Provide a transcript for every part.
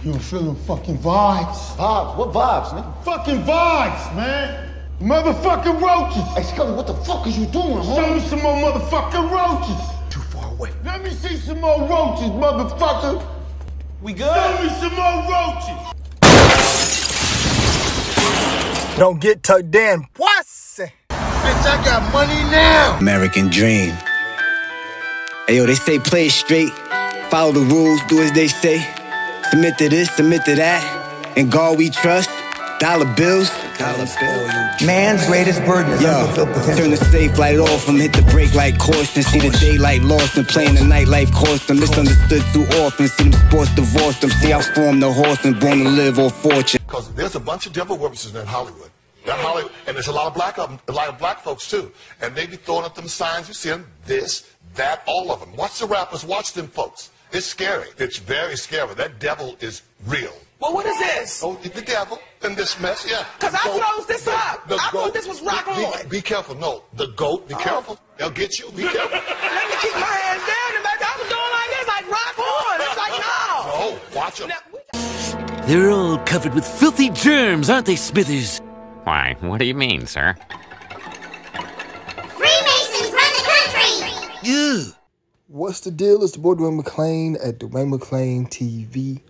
You feeling fucking vibes? Vibes? What vibes, nigga? Fucking vibes, man. Motherfucking roaches. Hey, Scully, what the fuck is you doing, homie? Show me some more motherfucking roaches. Too far away. Let me see some more roaches, motherfucker. We good? Show me some more roaches. Don't get tucked in, pussy. Bitch, I got money now. American dream. Hey, yo, they say play it straight. Follow the rules, do as they say. Submit to this, submit to that. In God we trust. Dollar bills. Man's greatest burden is unfulfilled potential. Turn the safe light off and hit the brake light caution. See the daylight lost and playing the nightlife cost them. Misunderstood too often. See them sports divorce them. See I formed the horse and born to live off fortune. Because there's a bunch of devil workers in Hollywood. And there's a lot of black folks too. And they be throwing up them signs. You see them, this, that, all of them. Watch the rappers, watch them folks. It's scary. It's very scary. That devil is real. Well, what is this? Oh, the devil in this mess, yeah. Because I closed this up. I thought this was rock on. Be careful. No, the goat, be careful. They'll get you. Be careful. Let me keep my hands down. And I was doing like this, like rock on. It's like, no. No, watch them. They're all covered with filthy germs, aren't they, Smithers? Why, what do you mean, sir? Freemasons run the country! Yeah. What's the deal? It's the boy Dwayne McClain at Dwayne McClain TV.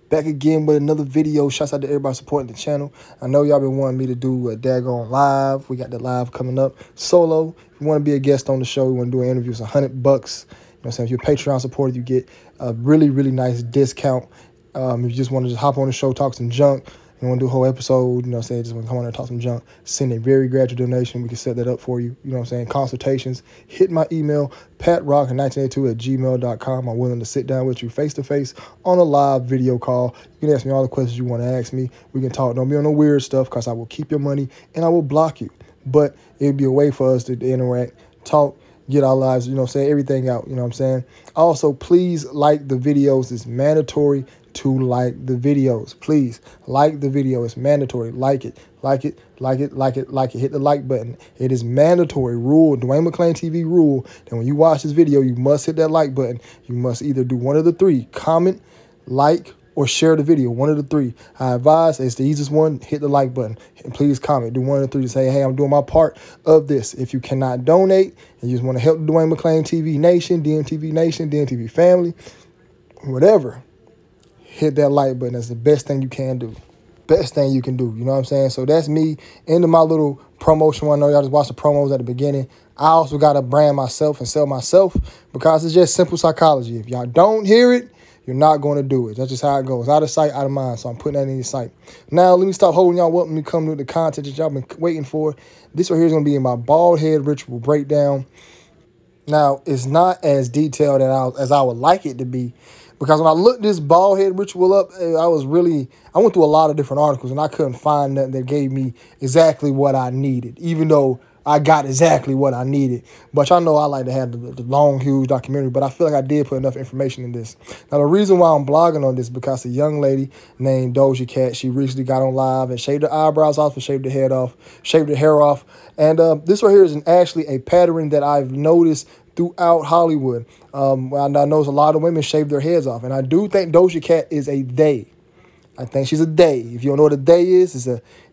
Back again with another video. Shouts out to everybody supporting the channel. I know y'all been wanting me to do a daggone live. We got the live coming up. Solo. If you want to be a guest on the show, we want to do an interview. It's $100. You know what I'm saying? If you're a Patreon supporter, you get a really, really nice discount. If you just want to just hop on the show, talk some junk, you want to do a whole episode, you know what I'm saying, just want to come on and talk some junk, send a very gradual donation. We can set that up for you. You know what I'm saying? Consultations. Hit my email, patrock1982@gmail.com. I'm willing to sit down with you face-to-face on a live video call. You can ask me all the questions you want to ask me. We can talk. Don't be on no weird stuff because I will keep your money and I will block you. But it would be a way for us to interact, talk, get our lives, you know what I'm saying, everything out, you know what I'm saying? Also, please like the videos. It's mandatory to like the videos. Please like the video. It's mandatory. Like it. Like it. Like it. Like it. Like it. Hit the like button. It is mandatory. Rule. Dwayne McClain TV rule. That when you watch this video, you must hit that like button. You must either do one of the three. Comment, like, or share the video. One of the three. I advise, it's the easiest one, hit the like button. And please comment. Do one of the three to say, hey, I'm doing my part of this. If you cannot donate and you just want to help Dwayne McClain TV Nation, DMTV Nation, DMTV family, whatever, hit that like button. That's the best thing you can do. Best thing you can do. You know what I'm saying? So that's me. Into my little promotion. I know y'all just watched the promos at the beginning. I also got to brand myself and sell myself because it's just simple psychology. If y'all don't hear it, you're not going to do it. That's just how it goes. Out of sight, out of mind. So I'm putting that in your sight. Now, let me stop holding y'all up. Let me come to the content that y'all been waiting for. This right here is going to be in my bald head ritual breakdown. Now, it's not as detailed as I would like it to be. Because when I looked this bald head ritual up, I went through a lot of different articles and I couldn't find nothing that gave me exactly what I needed, even though I got exactly what I needed. But y'all know I like to have the long, huge documentary, but I feel like I did put enough information in this. Now, the reason why I'm blogging on this is because a young lady named DOJA, she recently got on live and shaved her eyebrows off and shaved her head off, shaved her hair off. And this right here is actually a pattern that I've noticed throughout Hollywood. I know a lot of women shave their heads off, and I do think DOJA is a they. I think she's a they. If you don't know what a they is,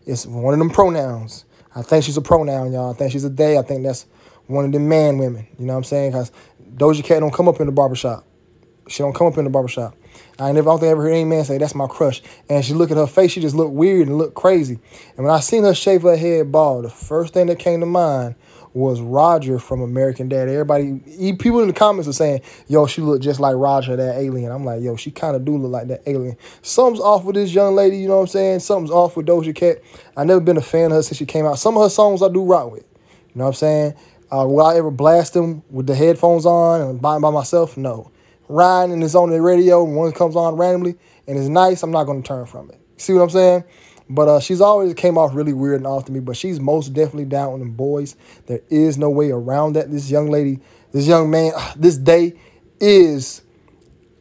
it's one of them pronouns. I think she's a pronoun, y'all. I think she's a they. I think that's one of them man women. You know what I'm saying? Because DOJA don't come up in the barbershop. She don't come up in the barbershop. I don't think I ever heard any man say, that's my crush. And she look at her face, she just looked weird and looked crazy. And when I seen her shave her head bald, the first thing that came to mind was Roger from American Dad. Everybody, people in the comments are saying, yo, she looked just like Roger, that alien. I'm like, yo, she kind of do look like that alien. Something's off with this young lady, you know what I'm saying? Something's off with DOJA. I've never been a fan of her since she came out. Some of her songs I do rock with. You know what I'm saying? Will I ever blast them with the headphones on and by myself? No. Riding and it's on the radio and one comes on randomly and it's nice, I'm not going to turn from it. See what I'm saying? But she's always came off really weird and off to me, but she's most definitely down on them boys. There is no way around that. This young lady, this young man, this day is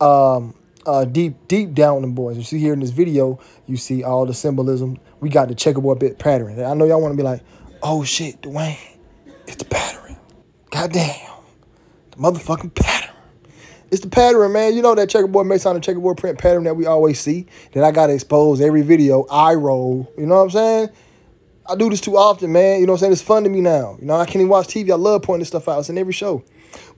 deep down on them boys. You see here in this video, you see all the symbolism. We got the checkerboard bit pattern. I know y'all want to be like, oh shit, Dwayne, it's the pattern. Goddamn, the motherfucking pattern. It's the pattern, man. You know that checkerboard Mason and checkerboard print pattern that we always see, that I got to expose every video, eye roll. You know what I'm saying? I do this too often, man. You know what I'm saying? It's fun to me now. You know, I can't even watch TV. I love pointing this stuff out. It's in every show.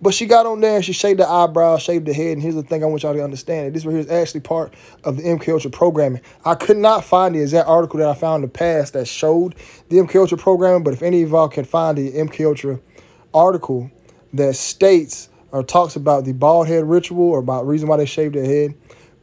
But she got on there and she shaved the eyebrows, shaved the head. And here's the thing I want y'all to understand. This right here is actually part of the MK Ultra programming. I could not find the exact article that I found in the past that showed the MK Ultra programming. But if any of y'all can find the MK Ultra article that states or talks about the bald head ritual or about the reason why they shaved their head,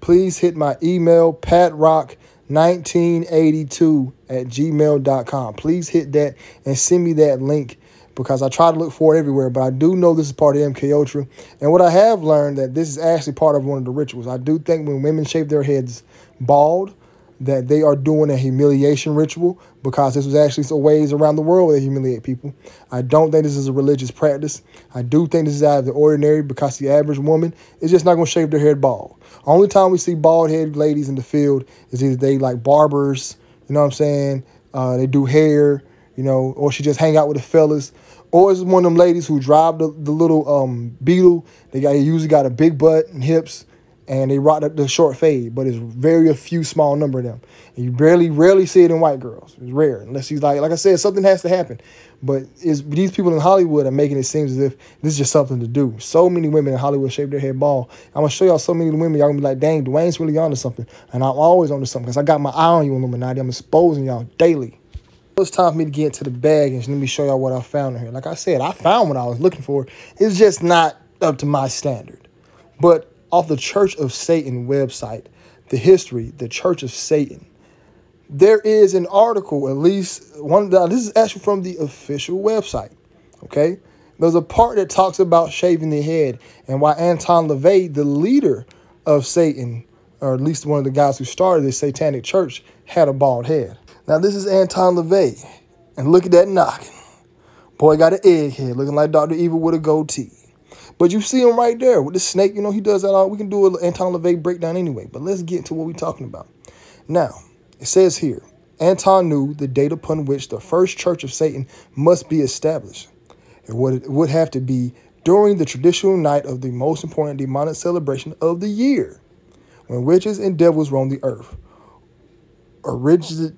please hit my email, patrock1982@gmail.com. Please hit that and send me that link, because I try to look for it everywhere, but I do know this is part of MK Ultra. And what I have learned, that this is actually part of one of the rituals. I do think when women shave their heads bald, that they are doing a humiliation ritual, because this was actually some ways around the world where they humiliate people. I don't think this is a religious practice. I do think this is out of the ordinary, because the average woman is just not going to shave their head bald. Only time we see bald-headed ladies in the field is either they like barbers, you know what I'm saying, they do hair, you know, or she just hang out with the fellas. Or it's one of them ladies who drive the little Beetle. They usually got a big butt and hips, and they rock the short fade. But it's very a few small number of them. And you rarely see it in white girls. It's rare, unless she's like I said, something has to happen. But these people in Hollywood are making it seem as if this is just something to do. So many women in Hollywood shave their head bald. I'm going to show y'all so many women, y'all going to be like, dang, Dwayne's really onto something. And I'm always onto something, because I got my eye on you, Illuminati. I'm exposing y'all daily. It's time for me to get into the bag, and let me show y'all what I found in here. Like I said, I found what I was looking for. It's just not up to my standard. But off the Church of Satan website, the history, the Church of Satan, there is an article, at least one. This is actually from the official website, okay? There's a part that talks about shaving the head and why Anton LaVey, the leader of Satan, or at least one of the guys who started this satanic church, had a bald head. Now, this is Anton LaVey, and look at that noggin. Boy got an egghead, looking like Dr. Evil with a goatee. But you see him right there with the snake. You know, he does that all. We can do an Anton LaVey breakdown anyway, but let's get into what we're talking about. Now, it says here, Anton knew the date upon which the first Church of Satan must be established. It would have to be during the traditional night of the most important demonic celebration of the year, when witches and devils roam the earth, originally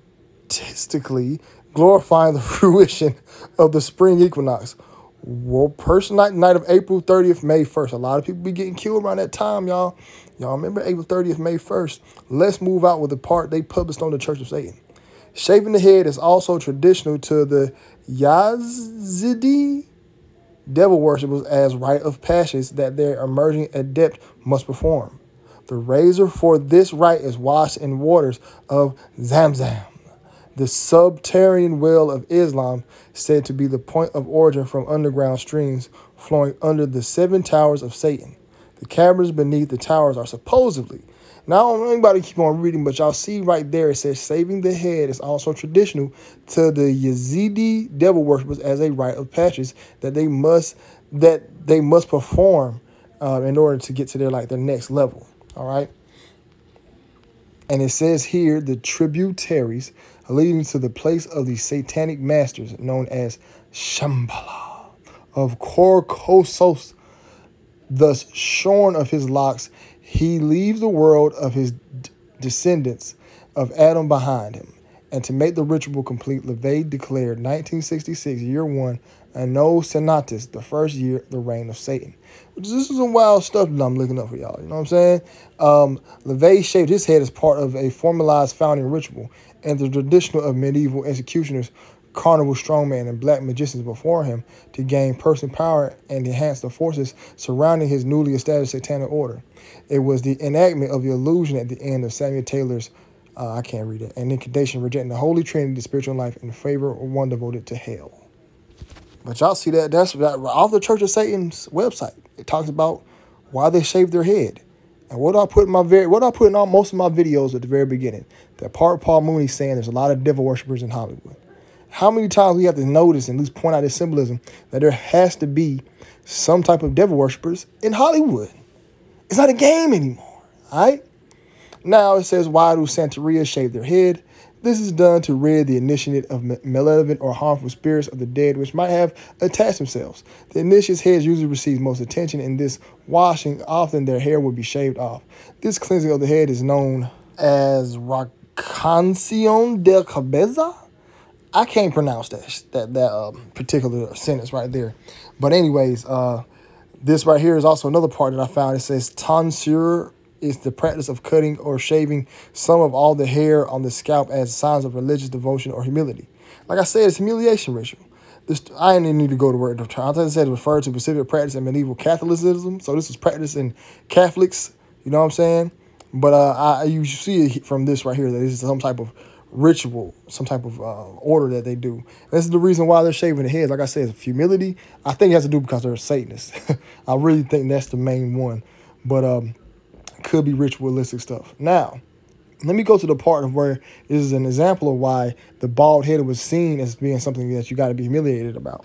glorifying the fruition of the spring equinox. Well, night of April 30th, May 1st. A lot of people be getting killed around that time, y'all. Y'all remember April 30th, May 1st? Let's move out with the part they published on the Church of Satan. Shaving the head is also traditional to the Yazidi devil worshippers as rite of passage that their emerging adept must perform. The razor for this rite is washed in waters of Zamzam, the subterranean well of Islam, said to be the point of origin from underground streams flowing under the 7 towers of Satan. The caverns beneath the towers are supposedly. Now, I don't know anybody keep on reading, but y'all see right there, it says shaving the head is also traditional to the Yazidi devil worshippers as a rite of passage that they must perform in order to get to their next level. All right. And it says here the tributaries leading to the place of the satanic masters known as Shambhala of Korkosos. Thus, shorn of his locks, he leaves the world of his descendants of Adam behind him. And to make the ritual complete, LaVey declared 1966, year 1, Anno Senatus, the first year, the reign of Satan. This is some wild stuff that I'm looking up for y'all. You know what I'm saying? LaVey shaved his head as part of a formalized founding ritual, and the traditional of medieval executioners, carnival strongmen, and black magicians before him to gain personal power and enhance the forces surrounding his newly established satanic order. It was the enactment of the illusion at the end of Samuel Taylor's, I can't read it, an incantation rejecting the Holy Trinity, the spiritual life, in favor of one devoted to hell. But y'all see that's off the Church of Satan's website. It talks about why they shaved their head. And what I put in most of my videos at the very beginning, that part Paul Mooney saying there's a lot of devil worshippers in Hollywood. How many times we have to notice and at least point out this symbolism that there has to be some type of devil worshippers in Hollywood? It's not a game anymore, all right? Now it says, why do Santeria shave their head? This is done to rid the initiate of malevolent or harmful spirits of the dead which might have attached themselves. The initiate's head usually receives most attention. In this washing, often their hair will be shaved off. This cleansing of the head is known as Racancion de Cabeza. I can't pronounce that particular sentence right there. But anyways, this right here is also another part that I found. It says tonsure is the practice of cutting or shaving some of all the hair on the scalp as signs of religious devotion or humility. Like I said, it's a humiliation ritual. I didn't need to go to word. I thought it said it referred to specific practice in medieval Catholicism. So this was practiced in Catholics. You know what I'm saying? But you see it from this right here that this is some type of ritual, some type of order that they do. And this is the reason why they're shaving their heads. Like I said, it's humility. I think it has to do because they're Satanists. I really think that's the main one. But could be ritualistic stuff. Now, let me go to the part of where this is an example of why the bald head was seen as being something that you got to be humiliated about.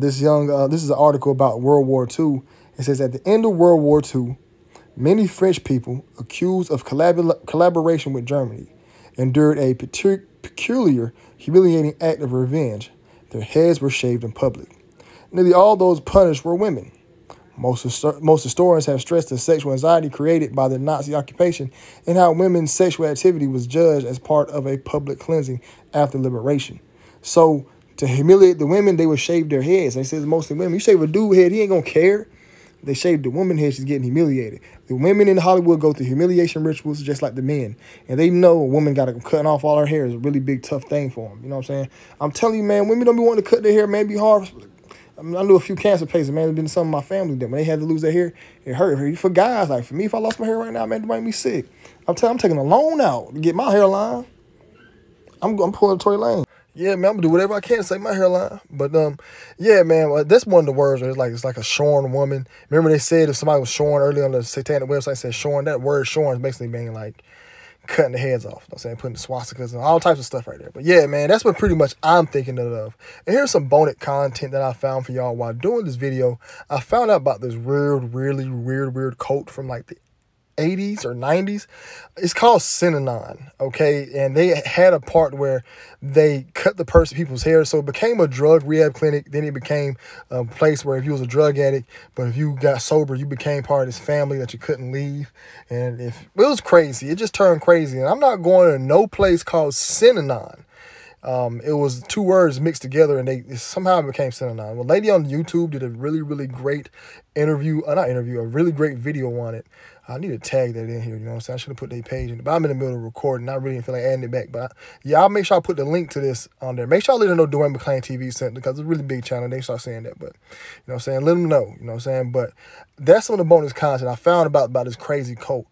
This is an article about World War II. It says, at the end of World War II, many French people accused of collaboration with Germany endured a peculiar, humiliating act of revenge. Their heads were shaved in public. Nearly all those punished were women. Most historians have stressed the sexual anxiety created by the Nazi occupation and how women's sexual activity was judged as part of a public cleansing after liberation. So to humiliate the women, they would shave their heads. They say it's mostly women. You shave a dude head, he ain't gonna care. They shave the woman head, she's getting humiliated. The women in Hollywood go through humiliation rituals just like the men. And they know a woman got to cutting off all her hair is a really big, tough thing for them. You know what I'm saying? I'm telling you, man, women don't be wanting to cut their hair, man. It be hard. I knew a few cancer patients, man. There's been some of my family that when they had to lose their hair, it hurt. For guys, like for me, if I lost my hair right now, man, it might be sick. I'm taking a loan out to get my hairline. I'm pulling Tory Lane. Yeah, man, I'm gonna do whatever I can to save my hairline. But yeah, man, that's one of the words where it's like a shorn woman. Remember they said if somebody was shorn earlier on the Satanic website, said shorn. That word shorn is basically being like cutting the heads off. You know what I'm saying? Putting the swastikas and all types of stuff right there. But yeah, man, that's what pretty much I'm thinking of. And here's some bonus content that I found for y'all while doing this video. I found out about this really weird cult from like the 80s or 90s. It's called Synanon, okay? And they had a part where they cut the people's hair, so it became a drug rehab clinic. Then it became a place where if you was a drug addict, but if you got sober, you became part of this family that you couldn't leave. And it was crazy. It just turned crazy. And I'm not going to no place called Synanon. It was two words mixed together, and it somehow became Synanon. Well, a lady on YouTube did a really great a really great video on it. I need to tag that in here, you know what I'm saying? I should have put their page in, but I'm in the middle of recording. I really didn't feel like adding it back. But yeah, I'll make sure I put the link to this on there. Make sure I let them know Dwayne McClain TV sent, because it's a really big channel. They start saying that, but you know what I'm saying? Let them know, you know what I'm saying? But that's some of the bonus content I found about this crazy cult.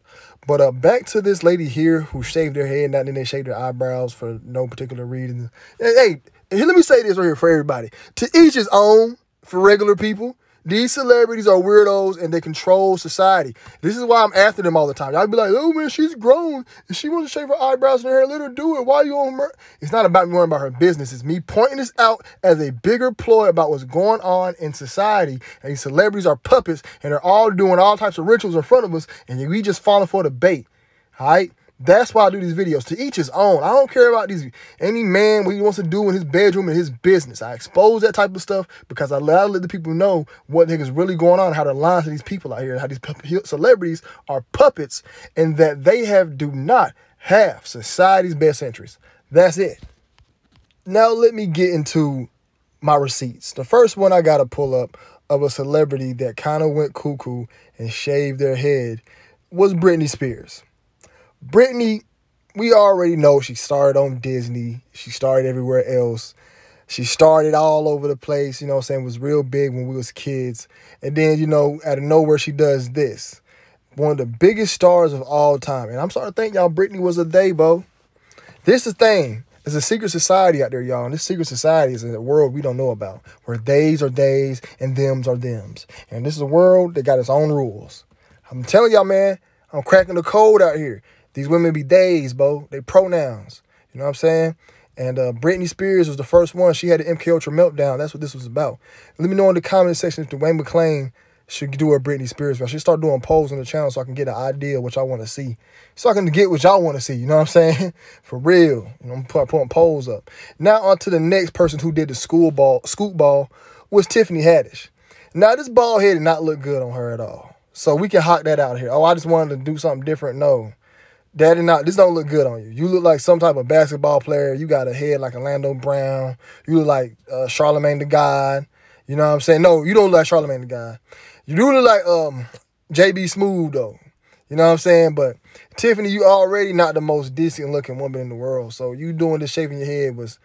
But back to this lady here who shaved their head, and then they shaved their eyebrows for no particular reason. Hey, let me say this right here for everybody. To each his own, for regular people. These celebrities are weirdos and they control society. This is why I'm after them all the time. Y'all be like, oh man, she's grown. If she wants to shave her eyebrows and her hair, let her do it. Why are you on her? It's not about me worrying about her business. It's me pointing this out as a bigger ploy about what's going on in society. And these celebrities are puppets and they're all doing all types of rituals in front of us, and we just falling for the bait. All right? That's why I do these videos. To each his own. I don't care about any man, what he wants to do in his bedroom and his business. I expose that type of stuff because I let the people know what is really going on, how they're lying to these people out here, how these celebrities are puppets, and that they do not have society's best interests. That's it. Now let me get into my receipts. The first one I got to pull up of a celebrity that kind of went cuckoo and shaved their head was Britney Spears. Britney, we already know she started on Disney. She started everywhere else. She started all over the place, you know what I'm saying, was real big when we was kids. And then, you know, out of nowhere, she does this. One of the biggest stars of all time. And I'm starting to think, y'all, Britney was a they, bo. This is the thing. There's a secret society out there, y'all. And this secret society is a world we don't know about, where theys are theys and thems are thems. And this is a world that got its own rules. I'm telling y'all, man, I'm cracking the code out here. These women be theys, bo. They pronouns. You know what I'm saying? And Britney Spears was the first one. She had an MK Ultra meltdown. That's what this was about. Let me know in the comment section if Dwayne McClain should do a Britney Spears. I should start doing polls on the channel so I can get an idea of what y'all want to see. So I can get what y'all want to see, you know what I'm saying? For real. You know, I'm putting polls up. Now on to the next person who did the scoop ball was Tiffany Haddish. Now this bald head did not look good on her at all. So we can hawk that out here. Oh, I just wanted to do something different. No. This don't look good on you. You look like some type of basketball player. You got a head like Orlando Brown. You look like Charlamagne the God. You know what I'm saying? No, you don't look like Charlamagne the God. You do look like JB Smooth, though. You know what I'm saying? But Tiffany, you already not the most decent-looking woman in the world. So you doing this shaving your head was...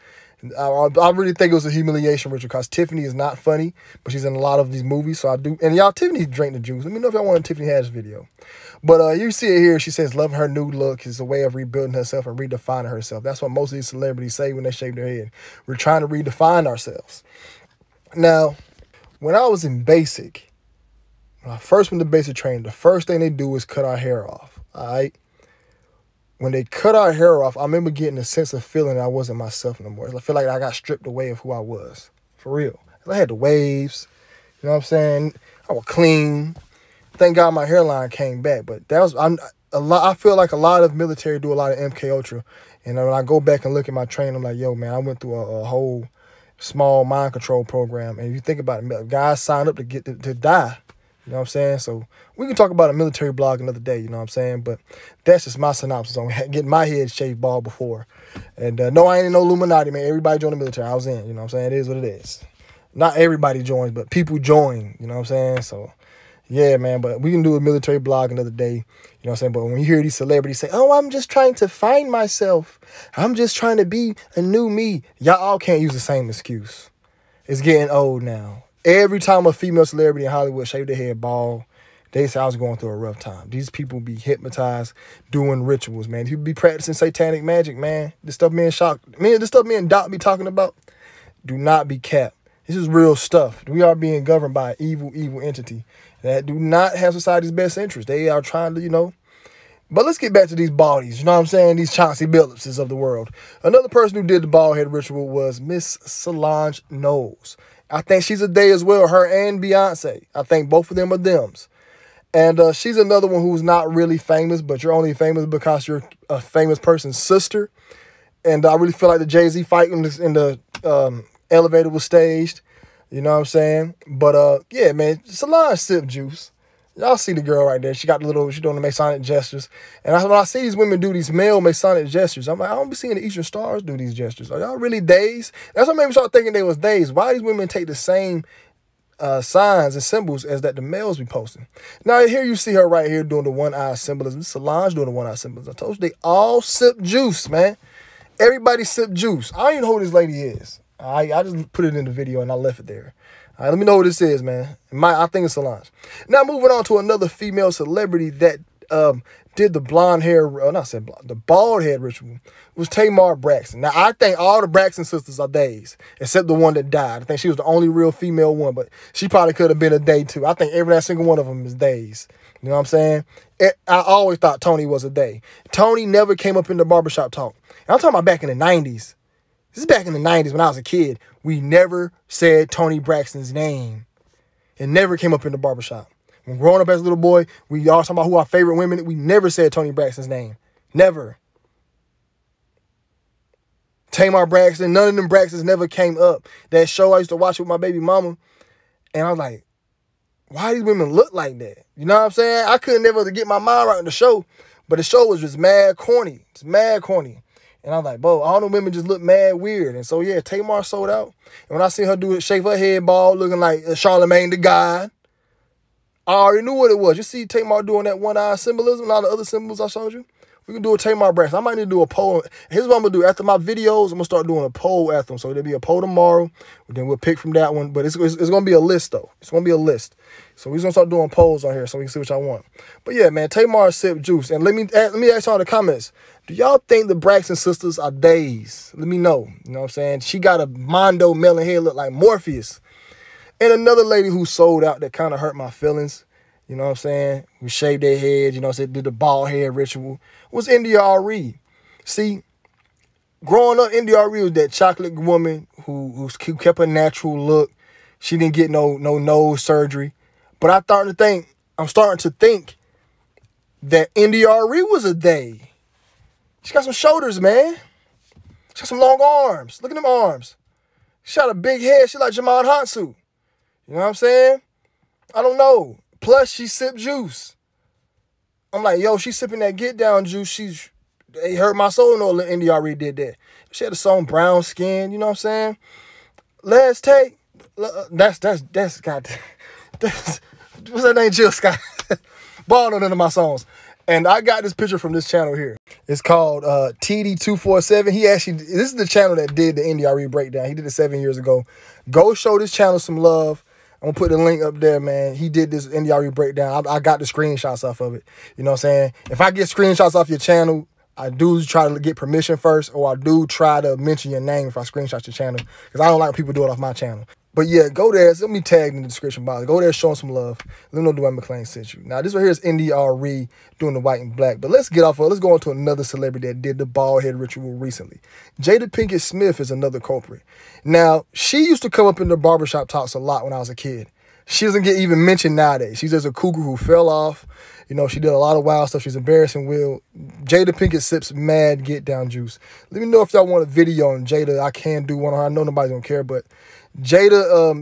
I really think it was a humiliation ritual because Tiffany is not funny, but she's in a lot of these movies. So I do... And y'all, Tiffany drank the juice. Let me know if y'all want a Tiffany Haddish video. But you see it here. She says, love her new look is a way of rebuilding herself and redefining herself. That's what most of these celebrities say when they shave their head. We're trying to redefine ourselves. Now, when I was in basic... When I first went to basic training, the first thing they do is cut our hair off, all right? When they cut our hair off, I remember getting a sense of feeling that I wasn't myself no more. I feel like I got stripped away of who I was, for real. I had the waves, you know what I'm saying? I was clean. Thank God my hairline came back, but that was I feel like a lot of military do a lot of MK Ultra, and when I go back and look at my training, I'm like, yo, man, I went through a whole small mind control program, and if you think about it, guys signed up to die. You know what I'm saying? So we can talk about a military blog another day, you know what I'm saying? But that's just my synopsis on getting my head shaved bald before. And no, I ain't in no Illuminati, man. Everybody joined the military. I was in, you know what I'm saying? It is what it is. Not everybody joins, but people join, you know what I'm saying? So, yeah, man. But we can do a military blog another day, you know what I'm saying? But when you hear these celebrities say, oh, I'm just trying to find myself. I'm just trying to be a new me. Y'all all can't use the same excuse. It's getting old now. Every time a female celebrity in Hollywood shaved their head bald, they say I was going through a rough time. These people be hypnotized, doing rituals, man. People be practicing satanic magic, man. This stuff me and Doc be talking about, do not be capped. This is real stuff. We are being governed by an evil, evil entity that do not have society's best interest. They are trying to, you know. But let's get back to these baldies, you know what I'm saying? These Chauncey Billupses of the world. Another person who did the bald head ritual was Miss Solange Knowles. I think she's a day as well, her and Beyonce. I think both of them are thems. And she's another one who's not really famous, but you're only famous because you're a famous person's sister. And I really feel like the Jay-Z fight in the elevator was staged. You know what I'm saying? But yeah, man, Solange sip juice. Y'all see the girl right there. She got the little, she's doing the Masonic gestures. And when I see these women do these male Masonic gestures, I'm like, I don't be seeing the Eastern Stars do these gestures. Are y'all really days? That's what made me start thinking they was days. Why these women take the same signs and symbols as that the males be posting? Now, here you see her right here doing the one-eye symbolism. Solange doing the one-eye symbolism. I told you, they all sip juice, man. Everybody sip juice. I don't even know who this lady is. I just put it in the video and I left it there. All right, let me know what this is, man. I think it's Solange. Now, moving on to another female celebrity that did the blonde hair, the bald head ritual, was Tamar Braxton. Now, I think all the Braxton sisters are days, except the one that died. I think she was the only real female one, but she probably could have been a day too. I think every last single one of them is days. You know what I'm saying? I always thought Tony was a day. Tony never came up in the barbershop talk. And I'm talking about back in the 90s. This is back in the 90s when I was a kid. We never said Tony Braxton's name. It never came up in the barbershop. When growing up as a little boy, we all talking about who our favorite women. We never said Tony Braxton's name. Never. Tamar Braxton, none of them Braxtons never came up. That show I used to watch with my baby mama. And I was like, why do these women look like that? You know what I'm saying? I couldn't never get my mind right in the show. But the show was just mad corny. It's mad corny. And I'm like, bro, all the women just look mad weird. And so, yeah, Tamar sold out. And when I seen her do it, shave her head bald, looking like Charlamagne the God, I already knew what it was. You see Tamar doing that one-eye symbolism and all the other symbols I showed you? We can do a Tamar Braxton. I might need to do a poll. Here's what I'm going to do. After my videos, I'm going to start doing a poll after them. So there'll be a poll tomorrow. Then we'll pick from that one. But it's going to be a list, though. It's going to be a list. So we're going to start doing polls on here so we can see what y'all want. But yeah, man, Tamar sip juice. And let me ask y'all in the comments. Do y'all think the Braxton sisters are days? Let me know. You know what I'm saying? She got a Mondo melon head look like Morpheus. And another lady who sold out that kind of hurt my feelings, you know what I'm saying, who shaved their head, you know what I'm saying, did the bald head ritual, was India Arie. See, growing up, India Arie was that chocolate woman who kept a natural look. She didn't get no nose surgery. But I'm starting to think that NDRE was a they. She got some shoulders, man. She got some long arms. Look at them arms. She got a big head. She like Jamon Hansu. You know what I'm saying? I don't know. Plus, she sipped juice. I'm like, yo, she sipping that get down juice. They hurt my soul. No, NDRE did that. She had a song Brown Skin. You know what I'm saying? Let's take. That's God. What's that name? Jill Scott. Ball on none of my songs. And I got this picture from this channel here. It's called TD247. This is the channel that did the NDRE breakdown. He did it 7 years ago. Go show this channel some love. I'm going to put the link up there, man. He did this NDRE breakdown. I got the screenshots off of it. You know what I'm saying? If I get screenshots off your channel, I do try to get permission first, or I do try to mention your name if I screenshot your channel, because I don't like when people do it off my channel. But yeah, go there. Let me tag in the description box. Go there, show them some love. Let them know Dwayne McClain sent you. Now, this right here is NDRE doing the white and black. But let's go on to another celebrity that did the bald head ritual recently. Jada Pinkett Smith is another culprit. Now, she used to come up in the barbershop talks a lot when I was a kid. She doesn't get even mentioned nowadays. She's just a cougar who fell off. You know, she did a lot of wild stuff. She's embarrassing. Jada Pinkett sips mad get down juice. Let me know if y'all want a video on Jada. I can do one on her. I know nobody's gonna care, but Jada,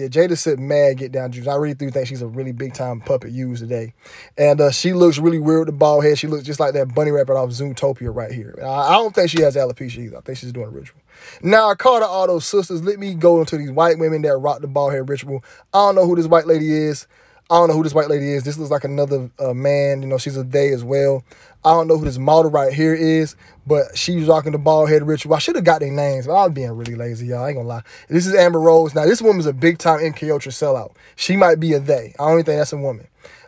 Jada sipped mad get down juice. I really do think she's a really big time puppet used today. And she looks really weird with the bald head. She looks just like that bunny rabbit off Zootopia right here. I don't think she has alopecia either. I think she's doing a ritual. Now, I called out all those sisters. Let me go into these white women that rock the bald head ritual. I don't know who this white lady is. This looks like another man. You know, she's a they as well. I don't know who this model right here is, but she's rocking the bald head ritual. I should have got their names, but I was being really lazy, y'all. I ain't gonna lie. This is Amber Rose. Now, this woman's a big-time MK Ultra sellout. She might be a they. I don't even think that's a woman.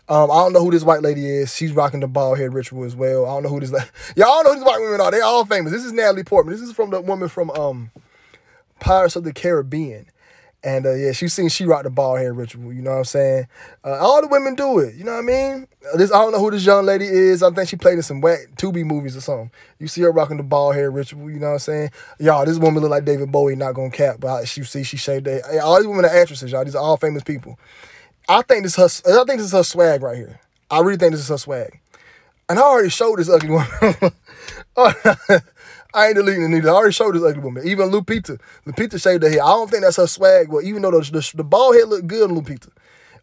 I don't know who this white lady is. She's rocking the bald head ritual as well. I don't know who this... Y'all know who these white women are. They all famous. This is Natalie Portman. This is from the woman from Pirates of the Caribbean. And yeah, she rocked the bald head ritual, you know what I'm saying? All the women do it, you know what I mean? I don't know who this young lady is. I think she played in some whack Tubi movies or something. You see her rocking the bald head ritual, you know what I'm saying? Y'all, this woman look like David Bowie, not gonna cap, but she shaved her head. All these women are actresses, y'all. These are all famous people. I think this is her swag right here. I really think this is her swag. And I already showed this ugly woman. I ain't deleting it neither. I already showed this ugly woman. Even Lupita. Lupita shaved her hair. I don't think that's her swag, but even though the bald head look good on Lupita.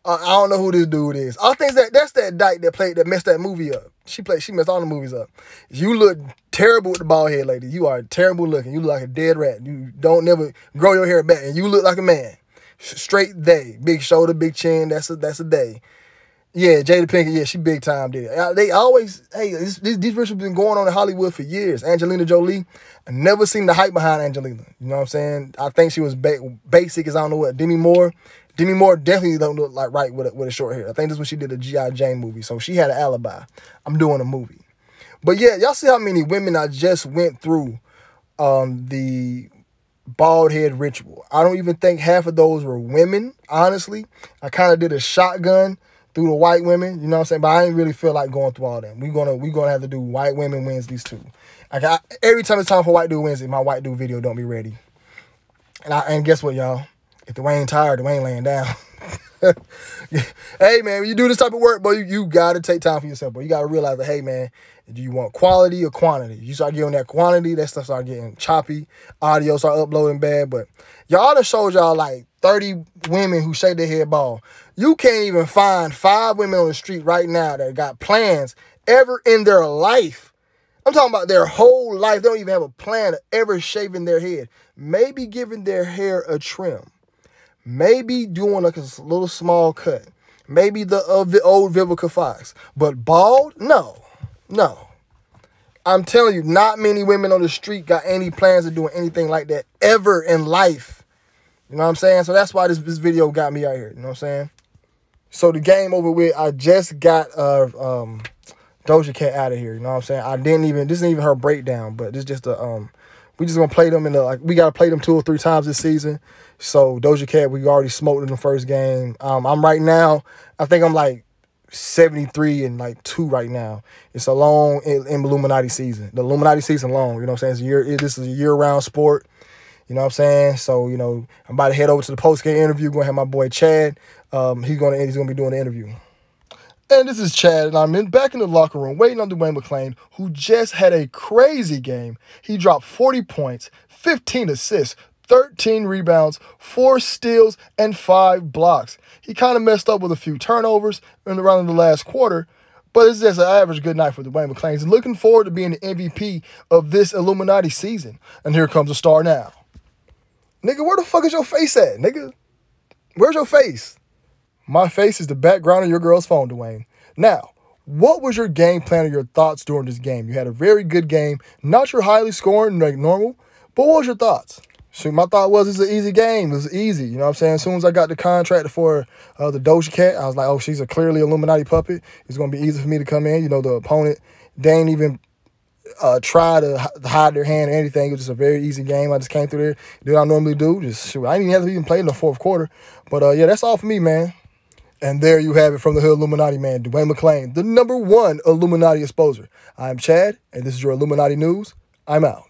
I don't know who this dude is. I think that's that dyke that messed that movie up. She messed all the movies up. You look terrible with the bald head, lady. You are terrible looking. You look like a dead rat. You don't never grow your hair back, and you look like a man. Straight day. Big shoulder, big chin. That's a day. Yeah, Jada Pinkett, yeah, she big time did it. They always, these rituals have been going on in Hollywood for years. Angelina Jolie, I never seen the hype behind Angelina. You know what I'm saying? I think she was basic as I don't know what. Demi Moore definitely don't look like right with a short hair. I think this is when she did a G.I. Jane movie, so she had an alibi. I'm doing a movie. But yeah, y'all see how many women I just went through the bald head ritual. I don't even think half of those were women, honestly. I kind of did a shotgun through the white women, you know what I'm saying? But I ain't really feel like going through all them. We're gonna have to do white women Wednesdays too. Every time it's time for White Dude Wednesday, my White Dude video don't be ready. And guess what, y'all? If Dwayne tired, Dwayne laying down. Hey, man, when you do this type of work, boy, you got to take time for yourself, boy. You got to realize that, hey, man, do you want quality or quantity? You start getting that quantity, that stuff start getting choppy. Audio start uploading bad. But y'all done showed y'all like 30 women who shave their head bald. You can't even find 5 women on the street right now that got plans ever in their life. I'm talking about their whole life. They don't even have a plan of ever shaving their head. Maybe giving their hair a trim. Maybe doing like a little small cut. Maybe the old Vivica Fox. But bald? No. I'm telling you, not many women on the street got any plans of doing anything like that ever in life. You know what I'm saying? So that's why this video got me out here. You know what I'm saying? So the game over with. I just got Doja Cat out of here. You know what I'm saying? This isn't even her breakdown, but this is just a we just gonna play them we gotta play them 2 or 3 times this season. So Doja Cat, we already smoked in the first game. I'm right now, I think I'm like 73 and like 2 right now. It's a long Illuminati season. The Illuminati season long, you know what I'm saying? This is a year-round sport. You know what I'm saying? So, you know, I'm about to head over to the post-game interview. Going to have my boy Chad. He's gonna be doing the interview. And this is Chad, and I'm back in the locker room waiting on Dwayne McClain, who just had a crazy game. He dropped 40 points, 15 assists, 13 rebounds, 4 steals, and 5 blocks. He kind of messed up with a few turnovers around the last quarter, but it's just an average good night for Dwayne McClain. He's looking forward to being the MVP of this Illuminati season. And here comes the star now. Nigga, where the fuck is your face at, nigga? Where's your face? My face is the background of your girl's phone, Dwayne. Now, what was your game plan or your thoughts during this game? You had a very good game, not your highly scoring like normal, but what was your thoughts? So my thought was it's an easy game. It was easy. You know what I'm saying? As soon as I got the contract for the DOJA Cat, I was like, oh, she's a clearly Illuminati puppet. It's going to be easy for me to come in. You know, the opponent, they ain't even try to hide their hand or anything. It was just a very easy game. I just came through there, did what I normally do. Just shoot. I didn't even have to even play in the fourth quarter. But yeah, that's all for me, man. And there you have it from the Hood Illuminati man, Dwayne McClain, the #1 Illuminati exposer. I'm Chad, and this is your Illuminati News. I'm out.